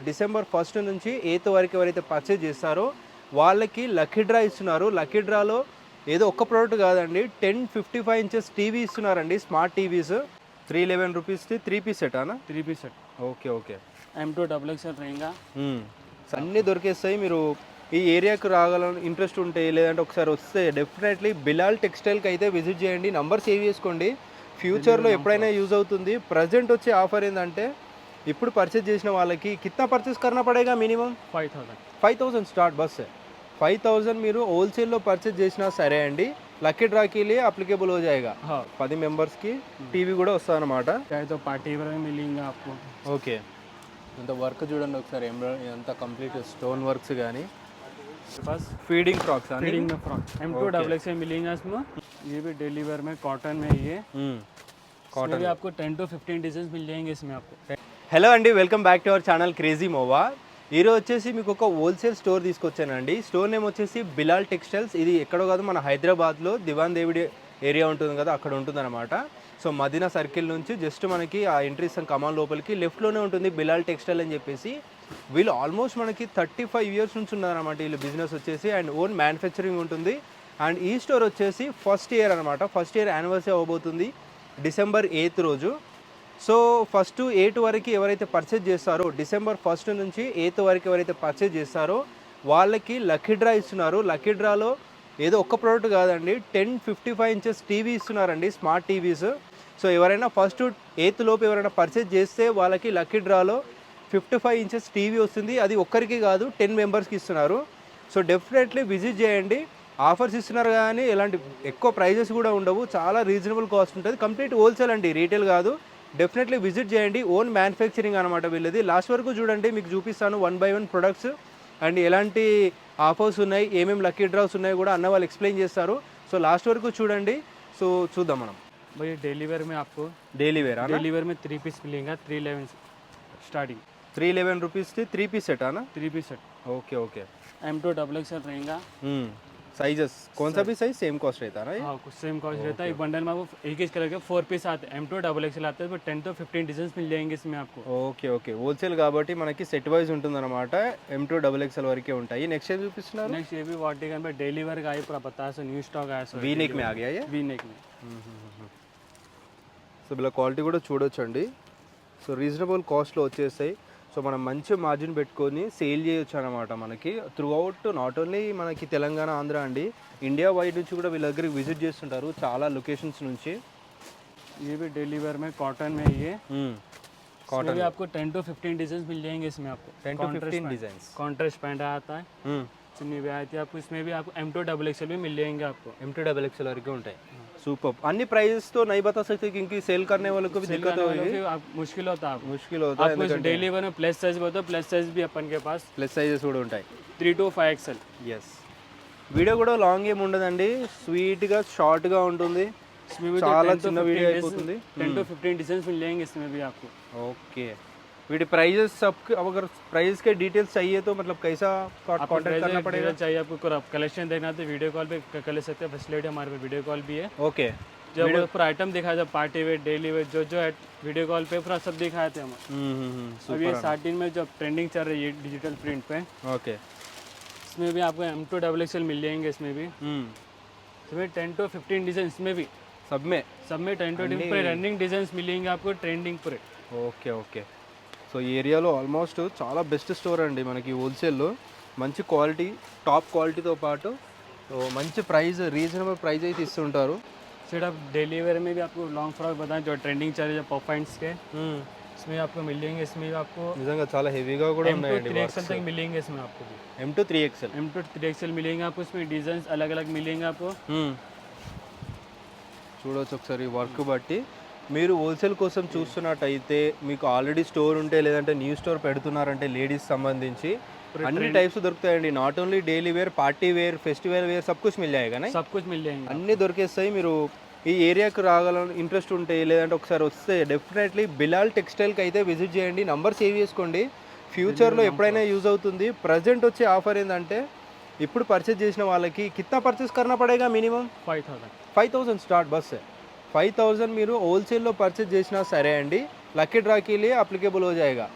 December 1 నుంచి 8 వరకు ఎవరైతే పర్చేజ్ చేస్తారో వాళ్ళకి లక్కీ డ్రా ఇస్తున్నారు. లక్కీ డ్రాలో ఏదో ఒక్క ప్రోడక్ట్ కాదండి, 1055 ఇంచెస్ టీవీ ఇస్తున్నారండి, స్మార్ట్ టీవీస్. 311 రూపీస్కి 3 పీస్ సెటానా? 3 piece set okay okay. M2 XXL रहेगा। అన్నీ దొరికేస్తాయి. మీరు ఈ ఏరియాకు రాగలని ఇంట్రెస్ట్ ఉంటే లేదంటే ఒకసారి వస్తే డెఫినెట్లీ బిలాల్ టెక్స్టైల్కి అయితే విజిట్ చేయండి. నంబర్ సేవ్ చేసుకోండి, ఫ్యూచర్లో ఎప్పుడైనా యూజ్ అవుతుంది. ప్రజెంట్ వచ్చే ఆఫర్ ఏంటంటే ఇప్పుడు పర్చేజ్ చేసిన వాళ్ళకి కిतना పర్చేస్ करना पड़ेगा మినిమం 5000 స్టార్ట్ బస్ 5000 మీరు హోల్సేల్లో పర్చేజ్ చేసినా సరే అండి, లక్కీ డ్రాకి అప్లికేబుల్ हो जाएगा. 10 మెంబర్స్కి టీవీ కూడా వస్తుంది అనమాట. तो पार्टी वेयर में मिलेगा आपको। ఓకే, ఇంత వర్క్ చూడండి ఒకసారి, ఎంత కంప్లీట్ స్టోన్ వర్క్స్ కానీ. बस ఫీడింగ్ ఫ్రాక్స్ फीडिंग में फ्रॉक M2 XXL मिलेगा इसमें। ये भी डेली वेयर में कॉटन में ये कॉटन भी आपको 10 to 15 डिजाइन मिल जाएंगे इसमें आपको। హలో అండి, welcome back to our channel crazy మోవా. ఈరోజు వచ్చేసి మీకు ఒక హోల్సేల్ స్టోర్ తీసుకొచ్చానండి. స్టోర్ నేమ్ వచ్చేసి బిలాల్ టెక్స్టైల్స్. ఇది ఎక్కడో కాదు, మన హైదరాబాద్లో దివాన్ దేవుడి ఏరియా ఉంటుంది కదా, అక్కడ ఉంటుందన్నమాట. సో మదీనా సర్కిల్ నుంచి జస్ట్ మనకి ఆ ఎంట్రీ ఇస్తాం కమాన్ లోపలికి, లెఫ్ట్లోనే ఉంటుంది బిలాల్ టెక్స్టైల్ అని చెప్పేసి. వీళ్ళు ఆల్మోస్ట్ మనకి 35 ఇయర్స్ నుంచి ఉన్నారన్నమాట వీళ్ళు బిజినెస్ వచ్చేసి, అండ్ ఓన్ మ్యానుఫ్యాక్చరింగ్ ఉంటుంది. అండ్ ఈ స్టోర్ వచ్చేసి ఫస్ట్ ఇయర్ అనమాట, ఫస్ట్ ఇయర్ యానివర్సరీ అవ్వబోతుంది డిసెంబర్ 8 రోజు. సో 1 to 8 వరకు ఎవరైతే పర్చేజ్ చేస్తారో, డిసెంబర్ 1 నుంచి 8 వరకు ఎవరైతే పర్చేజ్ చేస్తారో వాళ్ళకి లక్కీ డ్రా ఇస్తున్నారు. లక్కీ డ్రాలో ఏదో ఒక్క ప్రోడక్ట్ కాదండి, 1055 ఇంచెస్ టీవీ ఇస్తున్నారండి, స్మార్ట్ టీవీస్. సో ఎవరైనా 1 to 8 లోపు ఎవరైనా పర్చేజ్ చేస్తే వాళ్ళకి లక్కీ డ్రాలో 55 ఇంచెస్ టీవీ వస్తుంది. అది ఒక్కరికి కాదు, 10 మెంబర్స్కి ఇస్తున్నారు. సో డెఫినెట్లీ విజిట్ చేయండి. ఆఫర్స్ ఇస్తున్నారు కానీ ఎలాంటి ఎక్కువ ప్రైజెస్ కూడా ఉండవు, చాలా రీజనబుల్ కాస్ట్ ఉంటుంది. కంప్లీట్ హోల్సేల్ అండి, రీటైల్ కాదు. డెఫినెట్లీ విజిట్ చేయండి. ఓన్ మ్యానుఫ్యాక్చరింగ్ అనమాట వీళ్ళది. లాస్ట్ వరకు చూడండి, మీకు చూపిస్తాను 1 by 1 ప్రొడక్ట్స్ అండ్ ఎలాంటి ఆఫర్స్ ఉన్నాయి, ఏమేమి లక్కీ డ్రాస్ ఉన్నాయి కూడా అన్న వాళ్ళు ఎక్స్ప్లెయిన్ చేస్తారు. సో లాస్ట్ వరకు చూడండి. సో చూద్దాం మనం. भैया डेली वेयर में आपको డైలీ వేర్ डेली वेयर में 3 पीस मिलेगा, 311 स्टार्टिंग। 311 రూపీస్కి 3 పీస్ సెటానా? 3 piece set okay okay. M2 XXL रहेगा। साइजेस कौन सा भी साइज सेम कॉस्ट रहता है ना? हाँ, कुछ सेम कॉस्ट रहता है। एक बंडल में आपको एक ही कलर के 4 पीस आते हैं। M2 XXL आते हैं, तो 10 to 15 डिजाइन मिल जाएंगे इसमें आपको। ఓకే ఓకే, హోల్సేల్ కాబట్టి మనకి సెట్ వైజ్ ఉంటుందన్నమాట. M2 XXL వరకే ఉంటాయి. నెక్స్ట్ ఏం చూపిస్తున్నారు? नेक्स्ट ये भी वाटिकन में डेली वेयर का आई पूरा बताया, सो न्यू स्टॉक आया सो वी नेक में आ गया ये. वी नेक में। సో ఇలా క్వాలిటీ కూడా చూడొచ్చండి. సో రీజనబుల్ కాస్ట్లో వచ్చేస్తాయి. సో మనం మంచి మార్జిన్ పెట్టుకొని సేల్ చేయొచ్చు అనమాట. మనకి త్రూ అవుట్ నాట్ ఓన్లీ మనకి తెలంగాణ, ఆంధ్ర అండి, ఇండియా వైడ్ నుంచి కూడా వీళ్ళ దగ్గరికి విజిట్ చేస్తుంటారు చాలా లొకేషన్స్ నుంచి. ये भी डेली वेयर में कॉटन में ये कॉटन भी आपको 10 to 15 डिजाइन मिल जाएंगे इसमें आपको। 10 to 15 डिजाइन्स. कॉन्ट्रास्ट पैंट आता है, चुन्नी भी आती है आपको। इसमें भी आपको M2 XXL भी मिल जाएंगे आपको। M2 XXL వరకే ఉంటాయి. సూపర్. అన్ని ప్రైजेस तो नहीं बता सकते क्योंकि सेल करने वालों को भी दिक्कत होगी, मुश्किल होता है, मुश्किल होता है. आपको डेली वेयर में प्लस साइज बोलते, प्लस साइज भी अपन के पास ప్లస్ సైజెస్ కూడా ఉంటాయి. 3 to 5 XL। ఎస్, వీడియో కూడా లాంగ్ ఏం ఉండదండి, స్వీట్గా షార్ట్గా ఉంటుంది. इसमें भी చాలా చిన్న వీడియో అయిపోతుంది. 10 to 15 डिजाइन मिल जाएंगे इसमें भी आपको। ओके, वीडियो प्राइजेस सब अगर प्राइस के डिटेल्स चाहिए तो मतलब कैसा कांटेक्ट करना पड़ेगा? चाहिए आपको कलेक्शन देखना तो वीडियो कॉल पे कर ले सकते हैं, फैसिलिटी हमारे पे वीडियो कॉल भी है। ओके, जब पूरा आइटम दिखाया, जब पार्टी वेयर, डेली वेयर, जो वीडियो कॉल पे पूरा सब दिखाए थे हम। अब ये साटिन में जो ट्रेंडिंग चल रही है डिजिटल प्रिंट पे, ओके, इसमें भी आपको M2 XXL मिल जाएंगे। इसमें भी इसमें 10 to 15 डिजाइन, इसमें भी सब में 10 to 15 रनिंग डिजाइन मिलेंगे आपको, ट्रेंडिंग पूरे। Okay okay. సో ఈ ఏరియాలో ఆల్మోస్ట్ చాలా బెస్ట్ స్టోర్ అండి మనకి హోల్సేల్లో. మంచి క్వాలిటీ, టాప్ క్వాలిటీతో పాటు మంచి ప్రైస్, రీజనబుల్ ప్రైస్ అయితే ఇస్తుంటారు. सेट आप डेली वेयर में भी आपको लॉन्ग फ्रॉक बताएं जो ट्रेंडिंग चल रही है पॉइंट्स के, इसमें आपको मिल जाएंगे। इसमें भी आपको నిజంగా చాలా హెవీగా కూడా ఉన్నాయండి. 3XL तक मिलेंगे इसमें आपको भी। M2 3XL, M2 3XL मिलेंगे आपको। इसमें डिजाइन अलग अलग मिलेंगे आपको। చూడవచ్చు ఒకసారి వర్క్ బట్టి. మీరు హోల్సేల్ కోసం చూస్తున్నట్టయితే మీకు ఆల్రెడీ స్టోర్ ఉంటే లేదంటే న్యూ స్టోర్ పెడుతున్నారంటే లేడీస్ సంబంధించి అన్ని టైప్స్ దొరుకుతాయండి. Not only daily wear, party wear, festival wear, सब कुछ मिल जाएगा ना? सब कुछ मिल जाएंगे, అన్నీ దొరికేస్తాయి. మీరు ఈ ఏరియాకు రాగలని ఇంట్రెస్ట్ ఉంటే లేదంటే ఒకసారి వస్తే డెఫినెట్లీ బిలాల్ టెక్స్టైల్కి అయితే విజిట్ చేయండి. నంబర్ సేవ్ చేసుకోండి, ఫ్యూచర్లో ఎప్పుడైనా యూజ్ అవుతుంది. ప్రజెంట్ వచ్చే ఆఫర్ ఏంటంటే ఇప్పుడు పర్చేజ్ చేసిన వాళ్ళకి కిतना పర్చేస్ करना पड़ेगा మినిమం 5000 స్టార్ట్ బస్ 5000 మీరు హోల్సేల్లో పర్చేజ్ చేసినా సరే అండి, లక్కీ డ్రాకి అప్లికేబుల్ हो जाएगा.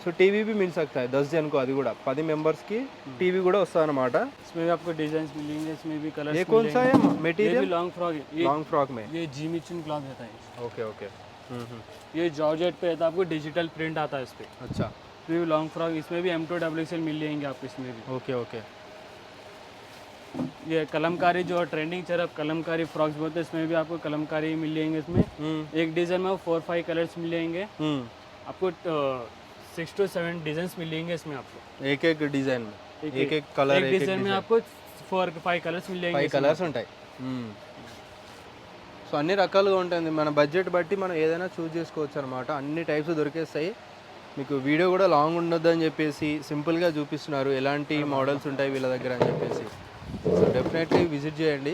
సో టీవీ भी मिल सकता है 10 जन को, అది కూడా 10 మెంబర్స్ కి టీవీ కూడా వస్తుంది అన్నమాట. इसमें भी आपको डिजाइन मिलेंगे, इसमें भी कलर. ये कौन सा है ये मटेरियल? भी लॉन्ग फ्रॉक है, लॉन्ग फ्रॉक में. ये जीमिचुन क्लॉथ रहता है. Okay okay. ये जॉर्जेट पे रहता है, आपको डिजिटल प्रिंट आता है इस पे. अच्छा. ये भी लॉन्ग फ्रॉक, इसमें भी M2 XXL मिल जाएंगे आपको इसमें भी. Okay okay. ये कलमकारी जो ट्रेंडिंग चल रहा है, कलमकारी फ्रॉक्स बोलते हैं, इसमें भी आपको कलमकारी मिल जाएंगे. इसमें एक डिज़ाइन में 4-5 कलर्स मिल जाएंगे आपको. 6 to 7 डिजाइन मिलेंगे इसमें आपको. एक एक डिजाइन में एक एक कलर, एक डिजाइन में आपको 4-5 कलर्स मिल जाएंगे. 5 కలర్స్ ఉంటాయి. సో అన్ని రకాలుగా ఉంటుంది, మన బడ్జెట్ బట్టి మనం ఏదైనా చూస్ చేసుకోవచ్చు అనమాట. అన్ని టైప్స్ దొరికేస్తాయి మీకు. వీడియో కూడా లాంగ్ ఉండొద్దు అని చెప్పేసి సింపుల్గా చూపిస్తున్నారు ఎలాంటి మోడల్స్ ఉంటాయి వీళ్ళ దగ్గర అని చెప్పేసి. సో డెఫినెట్లీ విజిట్ చేయండి,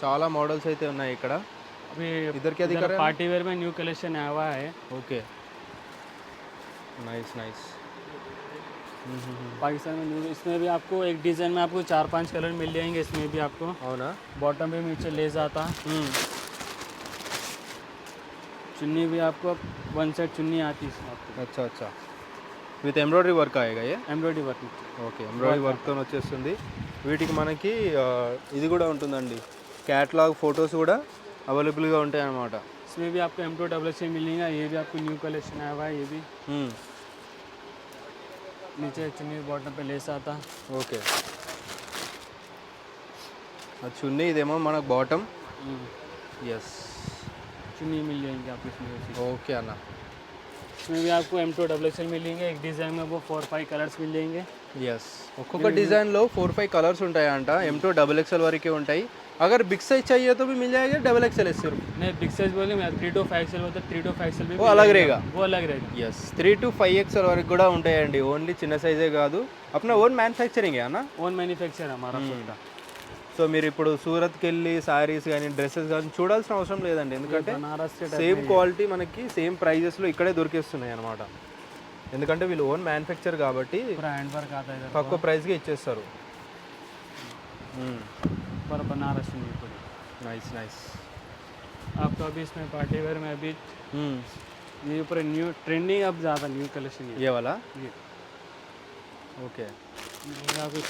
చాలా మోడల్స్ అయితే ఉన్నాయి ఇక్కడ. अभी इधर क्या दिखा रहा है? पार्टी वेयर में न्यू कलेक्शन आया हुआ है. Okay, nice nice. पाकिस्तान में न्यू, इसमें भी आपको एक डिज़ाइन में आपको 4-5 कलर मिल जाएंगे. इसमें भी आपको అవునా. बॉटम पे नीचे लेस आता. चुन्नी भी आपको 1 सेट चुन्नी आती है इसमें आपको. अच्छा अच्छा. విత్ ఎంబ్రాయిడరీ వర్క్ ఆయేగా ये? Embroidery work. ఓకే, ఎంబ్రాయిడరీ వర్క్తో వచ్చేస్తుంది. వీటికి మనకి ఇది కూడా ఉంటుందండి, క్యాటలాగ్ ఫొటోస్ కూడా అవైలబుల్గా ఉంటాయి అన్నమాట. इसमें भी आपको M2 XXL मिलेगा. ये भी आपको न्यू कलेक्शन आया हुआ है. ये भी नीचे चुन्नी बॉटम पे लेस आता. ఓకే, అది చున్నీ, ఇదేమో మనకు బాటమ్. ఎస్, चुन्नी मिल जाएंगे आपको इसमें. ఓకే అన్న. इसमें भी आपको M2 XXL मिलेंगे. एक डिज़ाइन में वो 4-5 कलर्स मिल जाएंगे. ఎస్, ఒక్కొక్క డిజైన్లో 4-5 కలర్స్ ఉంటాయంట. M2 XXL వరకే ఉంటాయి. अगर बिग साइज चाहिए तो भी मिल जाएगा. XXL सिर्फ नहीं, बिग साइज बोले मैं 3 to 5 XL होता है. 3 to 5 XL भी वो अलग रहेगा. वो अलग रहेगा. ఎస్, 3 to 5 XL వరకు కూడా ఉంటాయండి. ఓన్లీ చిన్న సైజే కాదు. अपना ఓన్ మ్యానుఫ్యాక్చరింగ్ అన్న. ओन मैन्युफैक्चर हमारा खुद का. సో మీరు ఇప్పుడు సూరత్కి వెళ్ళి శారీస్ కానీ డ్రెస్సెస్ కానీ చూడాల్సిన అవసరం లేదండి, ఎందుకంటే बनारस से సేమ్ క్వాలిటీ మనకి సేమ్ ప్రైజెస్లో ఇక్కడే దొరికేస్తున్నాయి అనమాట. ఎందుకంటే వీళ్ళు ఓన్ మ్యానుఫ్యాక్చర్ కాబట్టి पूरा हैंड वर्क आता है इधर తక్కువ ప్రైస్కి ఇచ్చేస్తారు. पर बनारस नहीं पड़ी. Nice nice. आपको अभी इसमें पार्टी वेयर में अभी ये ऊपर न्यू ट्रेंडिंग अब ज़्यादा न्यू कलेक्शन है. ఏ వాళ్ళ? ये ఓకే. ये आपको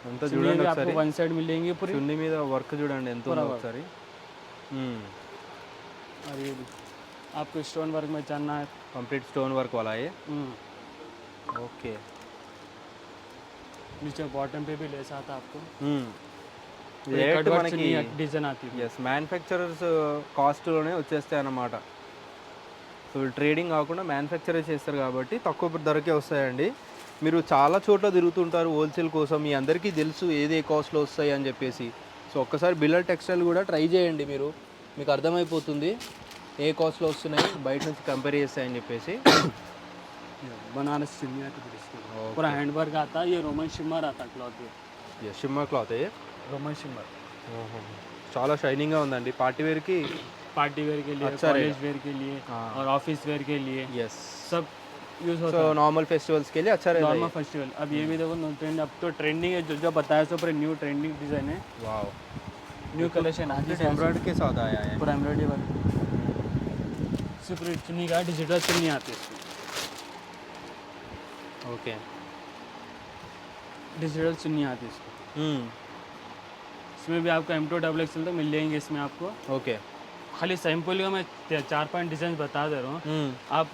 అంతా चुन्नी చూడండి भी ఒకసారి. आपको 1 साइड मिलेंगी पूरी. చున్నీ మీద వర్క్ చూడండి ఎంత ఉందో ఒకసారి. और ये भी आपको स्टोन वर्क में चलना है. కంప్లీట్ స్టోన్ వర్క్ वाला है. ఓకే. नीचे बॉटम पे भी लेस आता आपको. రేట్ మనకి डिजाइन आती है. ఎస్, మ్యానుఫ్యాక్చరర్స్ కాస్ట్లోనే వచ్చేస్తాయి అన్నమాట. సో ట్రేడింగ్ కాకుండా మ్యానుఫ్యాక్చరే చేస్తారు కాబట్టి తక్కువ ధరకే వస్తాయండి. మీరు చాలా చోట్ల తిరుగుతుంటారు హోల్సేల్ కోసం, మీ అందరికీ తెలుసు ఏది ఏ కాస్ట్లో వస్తాయి అని చెప్పేసి. సో ఒక్కసారి బిల్లల్ టెక్స్టైల్ కూడా ట్రై చేయండి, మీకు అర్థమైపోతుంది ఏ కాస్ట్లో వస్తున్నాయి, బయట నుంచి కంపేర్ చేస్తాయని చెప్పేసి. बनारस चुन्नी आती है इसमें. पूरा हैंड वर्क आता है. ये रोमन शिमर आता है क्लॉथ. ये షిమ్మర్ క్లాత్ रोमन शिमर చాలా షైనింగ్గా ఉందండి. పార్టీ వేర్కి, पार्टी वेयर के लिए, कॉलेज वेयर के लिए और ऑफिस वेयर के लिए ఎస్, सब यूज होता సో నార్మల్ ఫెస్టివల్స్ के लिए अच्छा है. रहेगा. Normal festival. अब ये भी देखो ट्रेंड, अब तो ट्रेंडिंग है. जो बताया सो पूरा न्यू ट्रेंडिंग डिजाइन है. वाओ, न्यू कलेक्शन आज एम्ब्रॉयडरी के साथ आया है. पूरा एम्ब्रॉयडरी वर्क. सिर्फ चुन्नी का डिजिटल चुन्नी आती है इसमें. ओके. डिजिटल चुन्नी आती है इसमें. इसमें भी आपको M2 XXL तो मिल जाएंगे इसमें आपको. ओके. खाली सैंपल का मैं 4-5 डिजाइन बता दे रहा हूँ. आप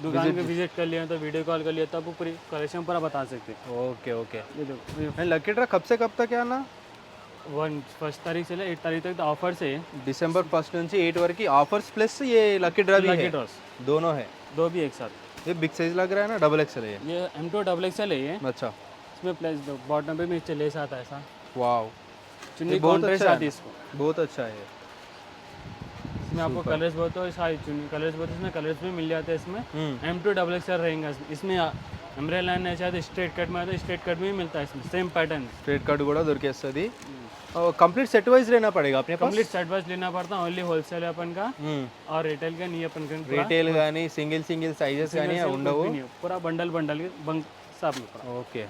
दुकान पे विजिट कर लिया तो वीडियो कॉल कर लिया तो आपको पूरी कलेक्शन पूरा बता सकते हैं. Okay okay. ये देखो एंड लकी ड्रा कब से कब तक है ना? 1 तारीख से 8 तारीख तक ऑफर से दिसंबर 1 నుంచి 8 వరకు ఆఫర్స్ ప్లస్ ये लकी ड्रा भी लकी है. ड्रॉस दोनों है. दो भी एक साथ. ये बिग साइज लग रहा है ना, XXL है ये. ये M2 XXL है ये. अच्छा, इसमें प्लस बॉटम पे भी नीचे लेस आता है ऐसा. वाओ, चुन्नी बहुत कॉन्ट्रास्ट अच्छा आती है. है इसको. बहुत अच्छा है. इसमें आपको कलर्स बहुत हो, सारी चुन्नी कलर्स बहुत, इसमें कलर्स भी मिल जाते हैं इसमें. M2 XXL रहेगा इसमें. अम्ब्रेला नहीं चाहते स्ट्रेट कट में आता है, स्ट्रेट कट में भी मिलता है इसमें सेम पैटर्न. स्ट्रेट कट కూడా దొరికేస్తది. कंप्लीट सेट वाइज लेना पड़ेगा अपने पास. कंप्लीट सेट वाइज लेना पड़ता है. ओनली होलसेल अपन का और रिटेल का नहीं अपन का. రిటైల్ గానీ సింగిల్ సైజెస్ గానీ ఉండవు. पूरा बंडल बंडल के बंग सब में पूरा. ఓకే.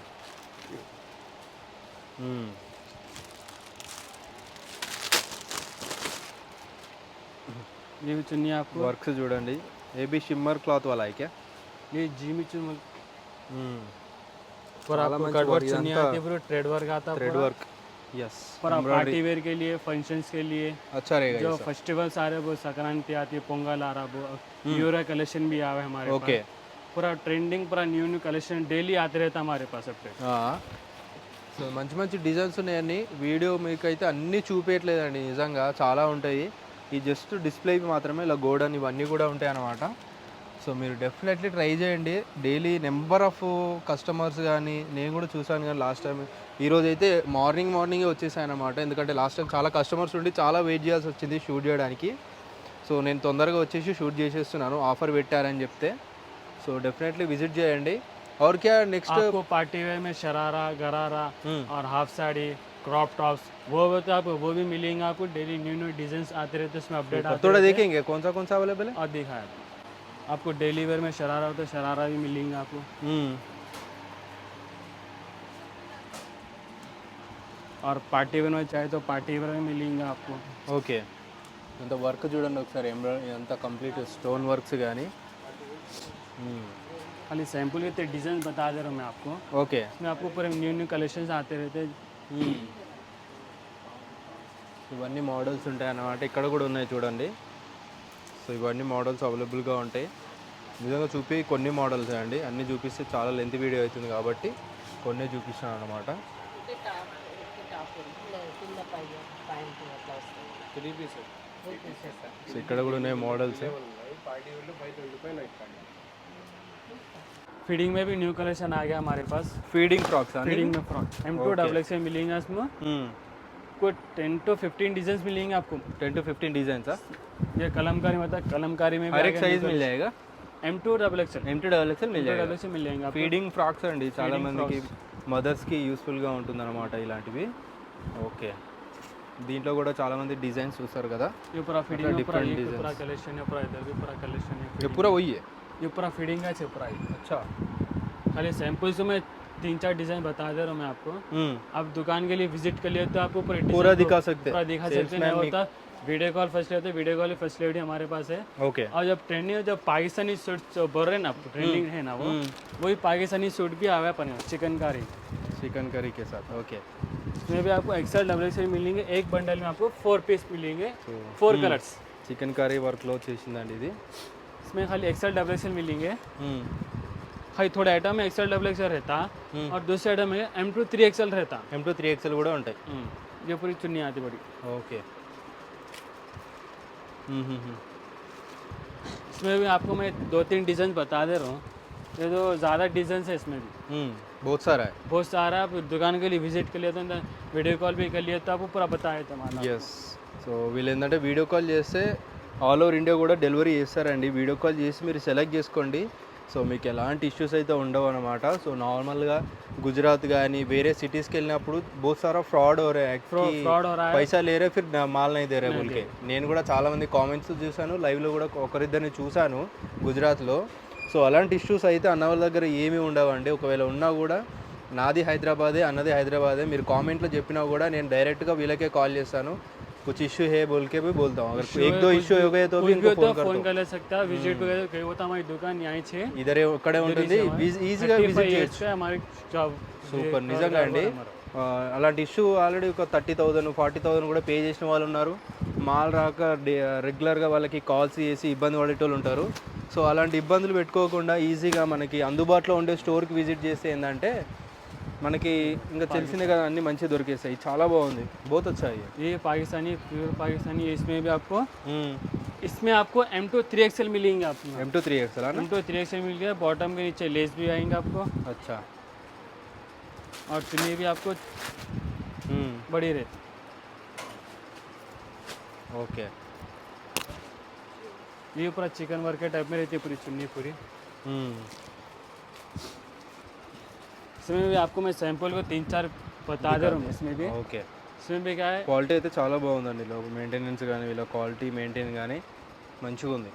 ये भी चुन्नी आपको, వర్క్స్ చూడండి ఏ బి షిమ్మర్ క్లాత్ वाला है क्या ये जीमी चुन हम्म पर చాలా आपको మంచి कटवर्क work चुन्नी ఇదంతా आती है, पूरा ट्रेड वर्क आता है थ्रेड पूरा। वर्क यस पर आप पार्टी वेयर के लिए, फंक्शंस के लिए, अच्छा रहेगा जो ये सब फेस्टिवल्स आ रहे हैं, वो संक्रांति आती है, पोंगल आ रहा है, वो न्यू ईयर कलेक्शन भी आवे हमारे ओके पास। पूरा ट्रेंडिंग, पूरा न्यू न्यू कलेक्शन डेली आते रहता है हमारे पास अपडेट। సో మంచి మంచి డిజైన్స్ ఉన్నాయండి వీడియో మీకైతే అన్నీ చూపించట్లేదండి నిజంగా చాలా ఉంటాయి ఈ జస్ట్ డిస్ప్లేకి మాత్రమే ఇలా గోడన్ ఇవన్నీ కూడా ఉంటాయి అన్నమాట సో మీరు డెఫినెట్లీ ట్రై చేయండి డైలీ నెంబర్ ఆఫ్ కస్టమర్స్ కానీ నేను కూడా చూసాను కానీ లాస్ట్ టైం ఈరోజు అయితే మార్నింగే వచ్చేసాయి అన్నమాట ఎందుకంటే లాస్ట్ టైం చాలా కస్టమర్స్ ఉండి చాలా వెయిట్ చేయాల్సి వచ్చింది షూట్ చేయడానికి సో నేను తొందరగా వచ్చేసి షూట్ చేసేస్తున్నాను ఆఫర్ పెట్టారని చెప్తే సో డెఫినెట్లీ విజిట్ చేయండి और क्या नेक्स्ट आपको पार्टी वेयर में शरारा, गरारा और हाफ साड़ी, क्रॉप टॉप्स वो तो आपको वो भी मिलेंगे आपको। डेली न्यू न्यू डिजाइन आते रहते हैं, उसमें अपडेट आते थोड़ा रहते हैं। देखेंगे कौन सा अवेलेबल है और दिखाया आपको डेली वेयर में शरारा होता है, शरारा भी मिलेंगे आपको। और पार्टी वेयर में चाहे तो पार्टी वेयर में मिलेंगे आपको। ఓకే ఇంత వర్క్ చూడండి ఒకసారి ఎంత కంప్లీట్ స్టోన్ వర్క్స్ కానీ खाली सैंपल के डिजाइन बता दे रहा हूँ मैं आपको। ఓకే इसमें आपको पूरे न्यू न्यू कलेक्शंस आते रहते हैं। ఇవన్నీ మోడల్స్ ఉంటాయి అన్నమాట ఇక్కడ కూడా ఉన్నాయి చూడండి సో ఇవన్నీ మోడల్స్ అవైలబుల్గా ఉంటాయి నిజంగా చూపి కొన్ని మోడల్స్ అండి అన్నీ చూపిస్తే చాలా లెంత్ వీడియో అవుతుంది కాబట్టి కొన్ని చూపిస్తాను అనమాట సో ఇక్కడ కూడా ఉన్నాయి మోడల్స్ फीडिंग में भी न्यू कलेक्शन आ गया हमारे पास। ఫీడింగ్ ఫ్రాక్స్ అని फीडिंग में फ्रॉक M2XX में मिलेंगे इसमें आपको 10 to 15 डिजाइन मिलेंगे आपको। 10 to 15 डिजाइन ये कलमकारी में था, कलमकारी में भी हर एक साइज मिल जाएगा M2XX M2XX मिल जाएगा से मिल जाएंगे आपको। ఫీడింగ్ ఫ్రాక్స్ అండి చాలా మందికి మదర్స్కి యూస్ఫుల్గా ఉంటుందన్నమాట ఇలాంటివి ఓకే దీంట్లో కూడా చాలా మంది డిజైన్స్ చూస్తారు కదా ये पूरा फीडिंग में पूरा ये पूरा कलेक्शन है, पूरा इधर भी पूरा कलेक्शन है। ये पूरा वही है ये पूरा फीडिंग का है पूरा। अच्छा खाली सैंपल्स में 3-4 डिजाइन बता दे रहा हूँ मैं आपको। आप दुकान के लिए विजिट कर लिए तो आपको पूरा दिखा सकते हैं पूरा दिखा सकते नहीं होता। वीडियो कॉल फर्स्ट लेते, वीडियो कॉल फैसिलिटी हमारे पास है। ओके और जब ट्रेंडिंग जब पाकिस्तानी सूट जो बोल रहे हैं ना आपको ट्रेंडिंग है ना, वो वही पाकिस्तानी सूट भी आया है अपने चिकन करी के साथ ओके इसमें भी आपको एक्सेल डबल एक्सेल मिलेंगे। एक बंडल में आपको 4 पीस मिलेंगे, 4 कलर्स। చికెన్ కర్రీ వర్క్లో చేసిందండి ఇది इसमें खाली एक्सेल डबल एक्सेल मिलेंगे। खाली थोड़ा आइटम में एक्सेल डबल एक्सेल रहता और दूसरे आइटम में M2 3XL रहता। M2 3XL కూడా ఉంటాయి ये पूरी चुन्नी आती बड़ी। ओके इसमें भी आपको मैं 2-3 डिज़ाइन बता दे रहा हूँ। ये तो ज़्यादा डिज़ाइन है इसमें भी, बहुत सारा है बहुत सारा। आप दुकान के लिए विजिट कर लिए तो वीडियो कॉल भी कर लिए तो आपको पूरा बताया था हमारा। ఎస్ సో వీళ్ళు ఏంటంటే వీడియో కాల్ చేస్తే ఆల్ ఓవర్ ఇండియా కూడా డెలివరీ చేస్తారండి వీడియో కాల్ చేసి మీరు సెలెక్ట్ చేసుకోండి సో మీకు ఎలాంటి ఇష్యూస్ అయితే ఉండవు అనమాట సో నార్మల్గా గుజరాత్ కానీ వేరే సిటీస్కి వెళ్ళినప్పుడు बहुत सारा फ्रॉड हो रहा है फ्रॉड हो रहा है। पैसा ले रहे फिर माल नहीं दे रहे बोल के నేను కూడా చాలా మంది కామెంట్స్ చూశాను లైవ్లో కూడా ఒకరిద్దరిని చూశాను గుజరాత్లో సో అలాంటి ఇష్యూస్ అయితే అన్న వాళ్ళ దగ్గర ఏమీ ఉండవండి ఒకవేళ ఉన్నా కూడా నాది హైదరాబాదే అన్నది హైదరాబాదే మీరు కామెంట్లో చెప్పినా కూడా నేను డైరెక్ట్గా వీళ్ళకే కాల్ చేస్తాను कुछ इश्यू है बोल के भी बोलता हूँ अगर एक दो इश्यू हो गए तो भी इनको फोन कर ले सकता है। विजिट वगैरह कहीं होता हमारी दुकान यहाँ छे ఇదరే ఒక్కడే ఉంటుంది ఈజీగా విజిట్ చేయొచ్చు हमारी जॉब సూపర్ నిజంగా అండి అలాంటి ఇష్యూ ఆల్రెడీ ఒక 30,000 40,000 కూడా పే చేసిన వాళ్ళు ఉన్నారు మాల్ రాక రెగ్యులర్గా వాళ్ళకి కాల్స్ చేసి ఇబ్బంది పడేటోళ్ళు ఉంటారు సో అలాంటి ఇబ్బందులు పెట్టుకోకుండా ఈజీగా మనకి అందుబాటులో ఉండే స్టోర్కి విజిట్ చేస్తే ఏంటంటే మనకి ఇంకా తెలిసినే కదా అన్ని మంచిగా దొరికేస్తాయి చాలా బాగుంది बहुत अच्छा है ये पाकिस्तानी प्योर पाकिस्तानी। इसमें भी आपको इसमें आपको M2 3XL मिलेंगे आपको। M2 3XL है ना M2 3XL मिल गया। बॉटम के नीचे लेस भी आएंगे आपको। अच्छा और चुन्नी भी आपको बड़ी रहती। ओके ये पूरा चिकन वर्क के टाइप में रहती है पूरी चुन्नी पूरी। इसमें भी आपको मैं सैंपल को 3-4 बता दे रहा हूँ। इसमें भी ఓకే इसमें भी क्या है క్వాలిటీ అయితే చాలా బాగుందండి ఇలా మెయింటెనెన్స్ కానీ వీళ్ళ క్వాలిటీ మెయింటైన్ కానీ మంచిగా ఉంది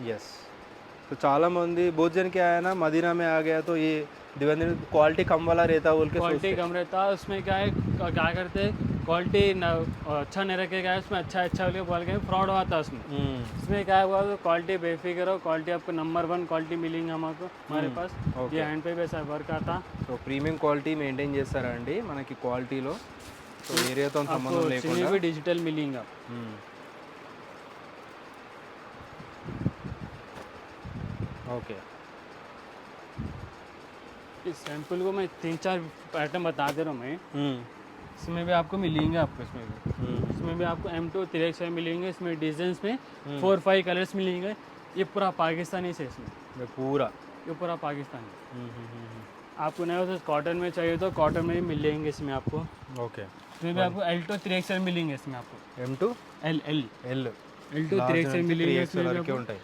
यस तो చాలా మంది बहुत जन क्या है ना मदीना में आ गया तो ये क्वालिटी कम वाला रहता बोल के क्वालिटी कम रहता है। उसमें क्या है क्या करते हैं क्वालिटी अच्छा नहीं रखेगा उसमें अच्छा बोल के फ्रॉड होता है उसमें। इसमें क्या हुआ तो क्वालिटी बेफिक्र हो, क्वालिटी आपको नंबर 1 क्वालिटी मिलेंगे हमको हमारे पास। okay. ये हैंड पे भी ऐसा वर्क आता। సో ప్రీమియం క్వాలిటీ మెయింటైన్ చేస్తారా అండి మనకి క్వాలిటీలో? సో ఏరియాతో సంబంధం లేకుండా इसमें भी डिजिटल मिलेंगे। ఓకే इस सैंपल को मैं 3-4 पैटर्न बता दे रहा हूँ मैं। इसमें भी आपको मिलेंगे, आपको इसमें भी आपको M2 3XY मिलेंगे। इसमें डिजाइन में 4-5 कलर्स मिलेंगे। ये पूरा पाकिस्तानी से इसमें, ये पूरा पाकिस्तानी। आपको नहीं हो तो कॉटन में चाहिए तो कॉटन में भी मिल जाएंगे इसमें आपको। ఓకే इसमें भी आपको L2 3XL मिलेंगे इसमें आपको। M2 L L L2 3XL मिलेंगे इसमें भी వరకే आपको। ఉంటాయి।